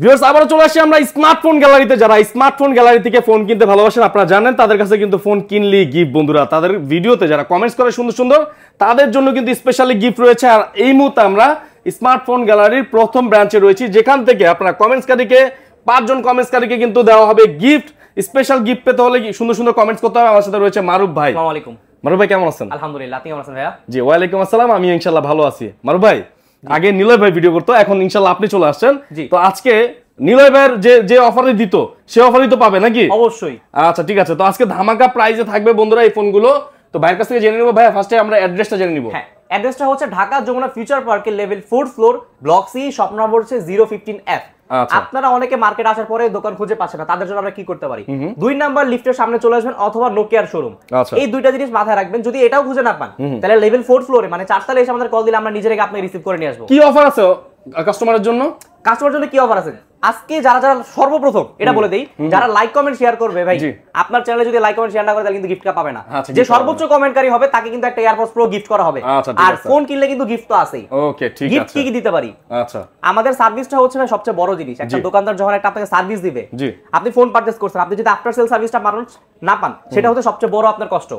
Viewers আবারো চলে আসি আমরা স্মার্টফোন গ্যালারিতে। যারা স্মার্টফোন গ্যালারি থেকে ফোন কিনতে ভালোবাসেন আপনারা জানেন তাদের কাছে কিন্তু ফোন কিনলি গিফট বন্ধুরা। তাদের ভিডিওতে যারা কমেন্টস করে সুন্দর সুন্দর তাদের জন্য কিন্তু স্পেশালি গিফট রয়েছে। আর এই মুহূর্তে আমরা স্মার্টফোন গ্যালারির প্রথম ব্রাঞ্চে রয়েছি, যেখান থেকে আপনারা কমেন্টসকারীকে 5 জন কমেন্টসকারীকে কিন্তু দেওয়া হবে গিফট। স্পেশাল গিফট পেতে হলে সুন্দর সুন্দর কমেন্টস করতে হবে। আমার সাথে রয়েছে মারুফ ভাই। আসসালামু আলাইকুম। মারুফ ভাই কেমন আছেন? আলহামদুলিল্লাহ, আপনি কেমন আছেন ভাইয়া? জি ওয়ালাইকুম আসসালাম, আমি ইনশাআল্লাহ ভালো আছি। মারুফ ভাই আগে নিলয় ভাই ভিডিও করতো, এখন ইনশাআল্লাহ আপনি চলে আসছেন। তো আজকে নিলয় ভাইয়ের যে অফারে দিত সে অফারই তো পাবে নাকি? অবশ্যই। আচ্ছা ঠিক আছে, তো আজকে ধামাকা প্রাইজে থাকবে বন্ধুরা এই ফোনগুলো। তো ভাইয়ের কাছ থেকে জেনে নিব। ভাই ফার্স্টে আমরা অ্যাড্রেসটা জেনে নিব। হ্যাঁ, অ্যাড্রেসটা হচ্ছে ঢাকা যমুনা ফিউচার পার্কের level 4 floor, block C, shop number হচ্ছে 015F। আপনারা অনেকে মার্কেট আসার পরে দোকান খুঁজে পাচ্ছেন না, তাদের জন্য আমরা কি করতে পারি? 2 নাম্বার লিফটের সামনে চলে আসবেন অথবা নোকিয়ার শোরুম। এই দুইটা জিনিস মাথায় রাখবেন। যদি এটাও খুঁজে না পান তাহলে লেভেল 4 ফ্লোরে মানে 4 তলায় এসে আমাদের কল দিলে আমরা নিজেরাই আপনাকে রিসিভ করে নিয়ে আসবো। কি অফার আছে কাস্টমারের জন্য? কাস্টমারের জন্য কি অফার আছে আজকে? যারা সর্বপ্রথম এটা বলে দেই, যারা লাইক কমেন্ট শেয়ার করবে ভাই, আপনার চ্যানেলে যদি লাইক কমেন্ট শেয়ার না করে তাহলে কিন্তু গিফট পাবে না। যে সর্বোচ্চ কমেন্টকারী হবে তাকে কিন্তু একটা এয়ারপডস প্রো গিফট করা হবে। আর ফোন কিনলে কিন্তু গিফট তো আছেই। ওকে ঠিক আছে। গিফট কি দিতে পারি? আচ্ছা, আমাদের সার্ভিসটা হচ্ছে ভাই সবচেয়ে বড় জিনিস। একটা দোকানদার যখন একটা আপনাকে সার্ভিস দিবে, আপনি ফোন পারচেজ করছেন, আপনি যদি আফটার সেল সার্ভিসটা মানুষ না পান সেটা হচ্ছে সবচেয়ে বড় আপনার কষ্ট।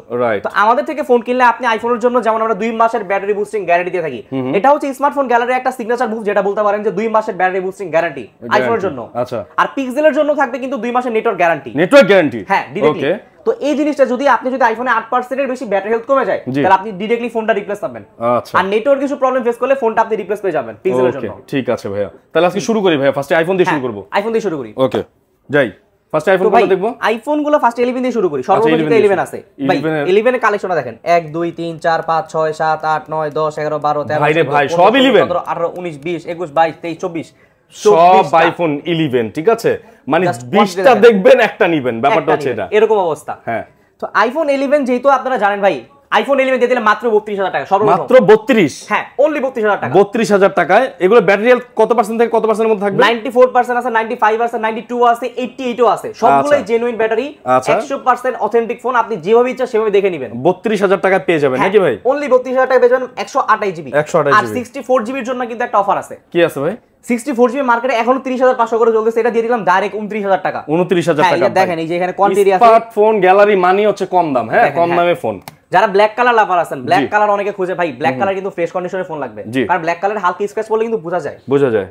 তো আমাদের থেকে ফোন কিনলে আপনি আইফোনের জন্য যেমন আমরা 2 মাসের ব্যাটারি বুস্টিং গ্যারান্টি দিয়ে থাকি, এটা হচ্ছে স্মার্টফোন গ্যালারির একটা সিগনেচার মুভ, যেটা বলতে পারেন যে 2 মাসের ব্যাটারি বুস্টিং গ্যারান্টি আইফোনের জন্য। আচ্ছা, আর পিক্সেলের জন্য থাকবে কিন্তু 2 মাসের নেটওয়ার্ক গ্যারান্টি। Network guarantee? হ্যাঁ, ডাইরেক্টলি। তো এই জিনিসটা যদি আপনি আইফোনে 8% এর বেশি ব্যাটারি হেলথ কমে যায় তাহলে আপনি ডাইরেক্টলি ফোনটা রিপ্লেস পাবেন। আচ্ছা, আর নেটওয়ার্ক কিছু প্রবলেম ফেস করলে ফোনটা আপনি রিপ্লেস পেয়ে যাবেন পিক্সেলের জন্য। ঠিক আছে ভাইয়া, তাহলে আজকে শুরু করি ভাইয়া। ফার্স্টে আইফোন দিয়ে শুরু করব। আইফোন দিয়ে শুরু করি। ওকে যাই। ফার্স্ট আইফোন গুলো দেখবো। আইফোন গুলো ফার্স্ট 11 দিয়ে শুরু করি। সর্বপ্রথম 11 আছে ভাই। 11 এর কালেকশনটা দেখেন, 1 2 3 4 5 6 7 8 9 10 11 12 13 ভাই রে ভাই সব 11, 17 18 19 20 21 22 23 24 সব আইফোন 11। ঠিক আছে, মানে 20টা দেখবেন একটা নেবেন, ব্যাপারটা হচ্ছে এটা, এরকম অবস্থা। হ্যাঁ, তো আইফোন 11 যেহেতু আপনারা জানেন ভাই, আইফোন 11 দিয়ে দিলে মাত্র 32000 টাকা। মাত্র 32? হ্যাঁ, অনলি 32000 টাকা। 32000 টাকায় এগুলো ব্যাটারি হেলথ কত পার্সেন্ট থেকে কত পার্সেন্টের মধ্যে থাকবে? 94% আছে, 95 আছে, 92 আছে, 88 আছে। সবগুলাই জেনুইন ব্যাটারি, 100% অথেন্টিক ফোন। আপনি যেভাবে ইচ্ছা সেভাবে দেখে নেবেন। 32000 টাকা পেয়ে যাবেন নাকি ভাই? অনলি 32000 টাকা পেয়ে যাবেন 128 জিবি। আর 64 জিবির জন্য কিন্তু একটা অফার আছে। কি আছে ভাই? 64 জিবি মার্কেটে এখনো 30500 করে চলতেছে, এটা দিয়ে দিলাম ডাইরেক্ট 29000 টাকা। 29000 টাকা দেখেন, এই যে এখানে কোয়ান্টিটি আছে। স্মার্টফোন গ্যালারি মানি হচ্ছে কম দাম। হ্যাঁ, কম দামে ফোন। যারা ব্ল্যাক কালার লাভার আছেন, ব্ল্যাক কালার অনেকে খুঁজে ভাই, ব্ল্যাক কালার কিন্তু ফ্রেশ কন্ডিশনের ফোন লাগবে, কারণ ব্ল্যাক কালার হালকা স্ক্র্যাচ পড়লে কিন্তু বোঝা যায়।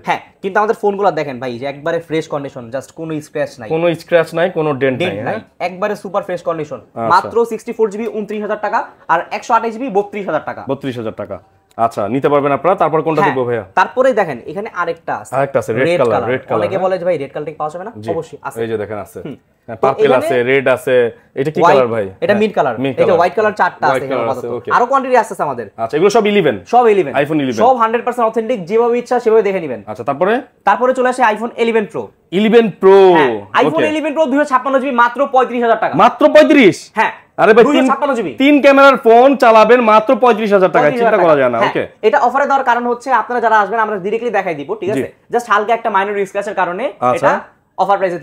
হ্যাঁ, কিন্তু আমাদের ফোনগুলো দেখেন ভাই, যে একবারে ফ্রেশ কন্ডিশন, জাস্ট কোনো স্ক্র্যাচ নাই, কোনো ডেন্ট নাই, একবারে সুপার ফ্রেশ কন্ডিশন। মাত্র 64 জিবি 29000 টাকা, আর 128 জিবি 32000 টাকা। 32000 টাকা। আচ্ছা, নিতে পারবেন আপনারা। তারপর কোনটা দেখবো ভাইয়া? তারপরে দেখেন এখানে আরেকটা আছে রেড কালার। অনেকে বলে যে ভাই রেড কালারটা পাওয়া যাবে না, অবশ্যই আছে। এই যে দেখেন আছে, পার্পল আছে, রেড আছে। এটা কি কালার ভাই? এটা মিড কালার। এই যে হোয়াইট কালার চারটা আছে এখানে আপাতত। আরো কোয়ান্টিটি আছে আমাদের। আচ্ছা, এগুলো সব 11? সব 11, আইফোন 11 সব 100% অথেন্টিক, যেভাবে ইচ্ছা সেভাবে দেখে নেবেন। আচ্ছা, তারপরে চলে আসে iPhone 11 pro. 11 pro, iPhone 11 pro 256 GB মাত্র 35000 টাকা। মাত্র 35? হ্যাঁ, আরে ভাই 256 জিবি 3 ক্যামেরার ফোন চালাবেন মাত্র 35000 টাকা, চিন্তা করা যায় না। ওকে, এটা অফারে দেওয়ার কারণ হচ্ছে আপনারা যারা আসবেন আমরা ডাইরেক্টলি দেখাই দিব, ঠিক আছে? জাস্ট হালকা একটা মাইনর স্ক্র্যাচের কারণে এটা অফার প্রাইসে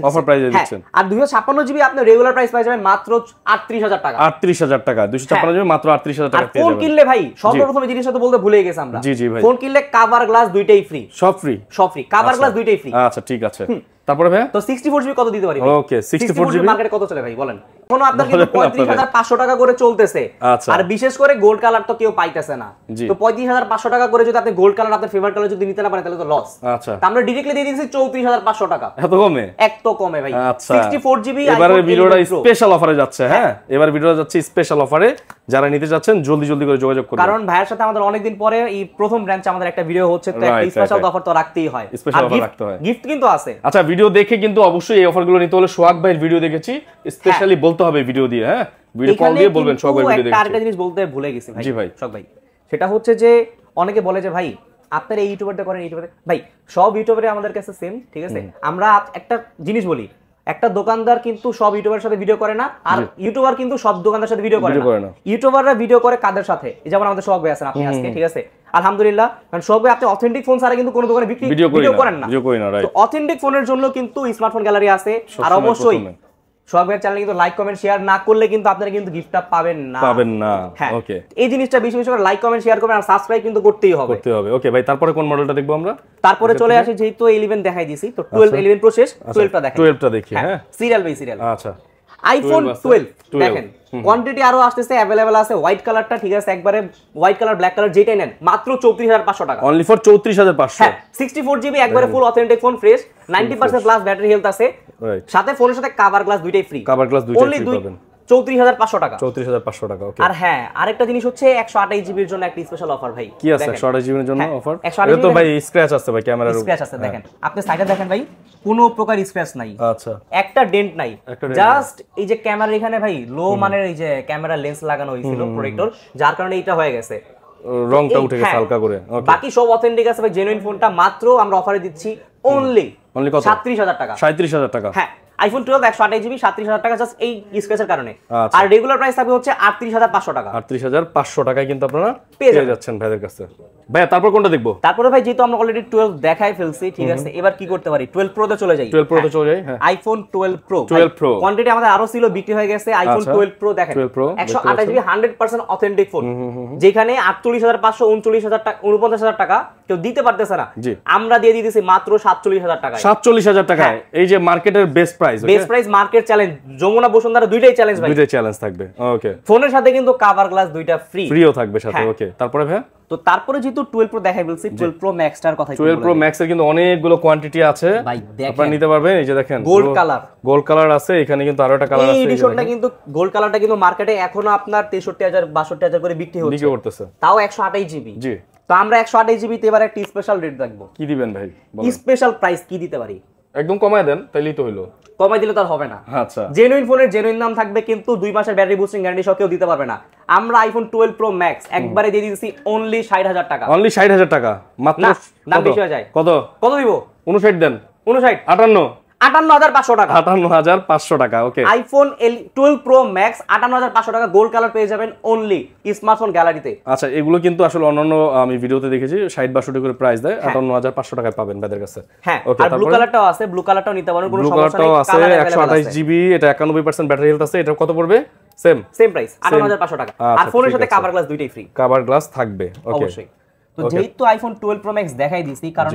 দিচ্ছেন। আর 256 জিবি আপনি রেগুলার প্রাইস পাই যাবেন মাত্র 38000 টাকা। 38000 টাকা, 256 জিবি মাত্র 38000 টাকা পেয়ে যাবেন। ফোন কিনলে ভাই সর্বপ্রথম এই জিনিসটা তো বলতে ভুলে গেছি আমরা। জি ভাই, ফোন কিনলে কভার গ্লাস দুইটাই ফ্রি। সব ফ্রি? কভার গ্লাস দুইটাই ফ্রি। আচ্ছা ঠিক আছে, তারপরে ভাই তো 64 জিবি কত দিতে পারি? ওকে, 64 জিবি মার্কেটে কত চলে ভাই বলেন? এখন আপনার কিন্তু 35500 টাকা করে চলতেছে। আর বিশেষ করে গোল্ড কালার তো কেউ পাইতেছে না। তো 35500 টাকা করে যদি আপনি গোল্ড কালার আপনার ফেভারিট কালার যদি নিতে না পারেন তাহলে তো লস। আচ্ছা, তো আমরা ডাইরেক্টলি দিয়ে দিয়েছি 34500 টাকা। এত কমে? এত কমে ভাই। আচ্ছা, 64 জিবি। এবারে ভিডিওটা স্পেশাল অফারে যাচ্ছে। হ্যাঁ, এবার ভিডিওটা যাচ্ছে স্পেশাল অফারে। যারা নিতে যাচ্ছেন জলদি করে যোগাযোগ করুন, কারণ ভাইয়ের সাথে আমাদের অনেকদিন পরে এই প্রথম ব্রাঞ্চে আমাদের একটা ভিডিও হচ্ছে, তো একটা স্পেশাল অফার তো রাখতেই হয়। স্পেশাল অফার রাখতে হয়, গিফট কিন্তু আছে। আচ্ছা, ভিডিও দেখে কিন্তু অবশ্যই এই অফারগুলো নিতে হলে সোহাগ ভাইয়ের ভিডিও দেখেছি, স্পেশালি বলতে হবে ভিডিও দিয়ে। হ্যাঁ, ভিডিও কল দিয়ে বলবেন সোহাগ ভাইয়ের ভিডিও দেখেছি। আরেকটা জিনিস বলতে ভুলে গেছি ভাই। জি ভাই, সোহাগ ভাই, সেটা হচ্ছে যে অনেকে বলে যে ভাই আপনারা এই ইউটিউবারটা করেন, ইউটিউবারে ভাই সব ইউটিউবারে আমাদের কাছে সেম, ঠিক আছে? আমরা একটা জিনিস বলি, একটা দোকানদার কিন্তু সব ইউটিউবারের সাথে ভিডিও করে না, আর ইউটিউবার কিন্তু সব দোকানদারের সাথে ভিডিও করে না। ইউটিউবাররা ভিডিও করে কাদের সাথে? যেমন আমাদের সোহাগ ভাই আছেন, আপনি আজকে, ঠিক আছে? আলহামদুলিল্লাহ, কারণ সোহাগ ভাই আপনি অথেন্টিক ফোন ছাড়া কিন্তু কোনো দোকানে ভিডিও করেন না। তো অথেন্টিক ফোনের জন্য কিন্তু স্মার্টফোন গ্যালারি আছে। আর অবশ্যই সোহাগ ভাইয়ের চ্যানেলে কিন্তু লাইক কমেন্ট শেয়ার না করলে কিন্তু আপনারা কিন্তু গিফটটা পাবেন না। ওকে, এই জিনিসটা বেশি বেশি করে লাইক কমেন্ট শেয়ার করবেন আর সাবস্ক্রাইব কিন্তু করতেই হবে। ওকে ভাই, তারপরে কোন মডেলটা দেখবো আমরা? তারপরে চলে আসি, যেহেতু 11 দেখাই দিয়েছি, তো 12 11 প্রো শেষ, 12টা দেখাই। 12টা দেখি। হ্যাঁ, সিরিয়াল বাই সিরিয়াল। আচ্ছা, আইফোন 12 দেখেন, কোয়ান্টিটি আরো আসতেছে, अवेलेबल আছে। হোয়াইট কালারটা ঠিক আছে, একবারে হোয়াইট কালার ব্ল্যাক কালার যেটাই নেন মাত্র 34500 টাকা, অনলি ফর 34500। হ্যাঁ, 64 জিবি একবারে ফুল authentic phone, fresh, 90% plus battery health আছে, সাথে ফোনের সাথে কভার গ্লাস দুইটাই ফ্রি। কভার গ্লাস দুইটাই ফ্রি পাবেন, 34500 টাকা। 34500 টাকা। ওকে, আর হ্যাঁ, আরেকটা জিনিস হচ্ছে 128 জিবির জন্য একটা স্পেশাল অফার ভাই। কি আছে 128 জিবির জন্য অফার? এটা তো ভাই স্ক্র্যাচ আছে ভাই, ক্যামেরার স্ক্র্যাচ আছে, দেখেন আপনি সাইডে দেখেন ভাই, কোনো প্রকার স্ক্র্যাচ নাই। আচ্ছা, একটা ডেন্ট নাই, জাস্ট এই যে ক্যামেরার এখানে ভাই লো মানের এই যে ক্যামেরা লেন্স লাগানো হয়েছিল প্রোটেক্টর, যার কারণে এটা হয়ে গেছে, রংটা উঠে গেছে হালকা করে। বাকি সব অথেন্টিক আছে ভাই, জেনুইন ফোনটা মাত্র আমরা অফারে দিচ্ছি অনলি কত? 37000 টাকা। 37000 টাকা। হ্যাঁ, আইফোন 12 128 জিবি 37000 টাকা, জাস্ট এই স্ক্র্যাচের কারণে। আর রেগুলার প্রাইস থাকবে হচ্ছে 38500 টাকা। 38500 টাকায় কিন্তু আপনারা পেয়ে যাচ্ছেন ভাইদের কাছে। ভাই তারপর কোনটা দেখবো? তারপরে ভাই যেহেতু আমরা অলরেডি 12 দেখাই ফেলছি, ঠিক আছে, এবার কি করতে পারি? 12 প্রো তে চলে যাই। 12 প্রো তে চলে যাই। হ্যাঁ, আইফোন 12 প্রো। 12 প্রো কোয়ান্টিটি আমাদের আরো ছিল, বিক্রি হয়ে গেছে। আইফোন 12 প্রো দেখেন, 128 জিবি 100% অথেন্টিক ফোন, যেখানে 48500 39000 টাকা 49000 টাকা কেউ দিতে পারতেছে না, আমরা দিয়ে দিতেছি মাত্র 47000 টাকা। 47000 টাকায়, এই যে মার্কেটের best price. Best price, market challenge, Jamuna Bashundhara দুইটাই চ্যালেঞ্জ ভাই, দুইটাই চ্যালেঞ্জ থাকবে। ওকে, ফোনের সাথে কিন্তু কভার গ্লাস দুইটা ফ্রিও থাকবে সাথে। ওকে, তারপরে ভাই? তো তারপরে যেহেতু 12 প্রো দেখাই বলছি, 12 প্রো ম্যাক্সটার কথা। 12 প্রো ম্যাক্স এর কিন্তু অনেকগুলো কোয়ান্টিটি আছে ভাই, আপনারা নিতে পারবেন। এই যে দেখেন গোল্ড কালার আছে, এখানে কিন্তু আরো একটা কালার আছে। এই এডিশনটা কিন্তু গোল্ড কালারটা কিন্তু মার্কেটে এখনো আপনার 63000 62000 করে বিক্রি হচ্ছে, তাও 128 জিবি। জি, তো আমরা 128 জিবি তে এবার একটা স্পেশাল রেট রাখবো। কি দিবেন ভাই? স্পেশাল প্রাইস কি দিতে পারি? একদম কমায় দেন, তাইলেই তো হইলো। কমাই দিলে তো আর হবে না। আচ্ছা, জেনুইন ফোনের জেনুইন দাম থাকবে, কিন্তু 2 মাসের ব্যাটারি বুস্টিং গ্যারান্টি সহ কেউ দিতে পারবে না। আমরা আইফোন 12 প্রো ম্যাক্স একবারে দিয়ে দিয়েছি অনলি 60000 টাকা। অনলি 60000 টাকা মাত্র। না, বেশি হয়ে যায়। কত কত দিব? 59 দেন। 59 58500 টাকা। 58500 টাকা। ওকে, আইফোন 12 প্রো ম্যাক্স 58500 টাকা, গোল্ড কালার পেয়ে যাবেন অনলি স্মার্টফোন গ্যালারিতে। আচ্ছা, এগুলো কিন্তু আসলে অন্যান্য আমি ভিডিওতে দেখেছি 60-62 করে প্রাইস দেয়, 58500 টাকায় পাবেন ভাইদের কাছে। হ্যাঁ, আর ব্লু কালারটাও আছে, ব্লু কালারটাও নিতে পারেন, কোনো সমস্যা নেই। আছে 128 জিবি, এটা 91% ব্যাটারি হেলথ আছে। এটা কত পড়বে? সেম প্রাইস, 58500 টাকা। আর ফোনের সাথে কভার গ্লাস দুইটাই ফ্রি। কভার গ্লাস থাকবে। ওকে, অবশ্যই। তো যেহেতু আইফোন 12 প্রো ম্যাক্স দেখাই দিয়েছি, কারণ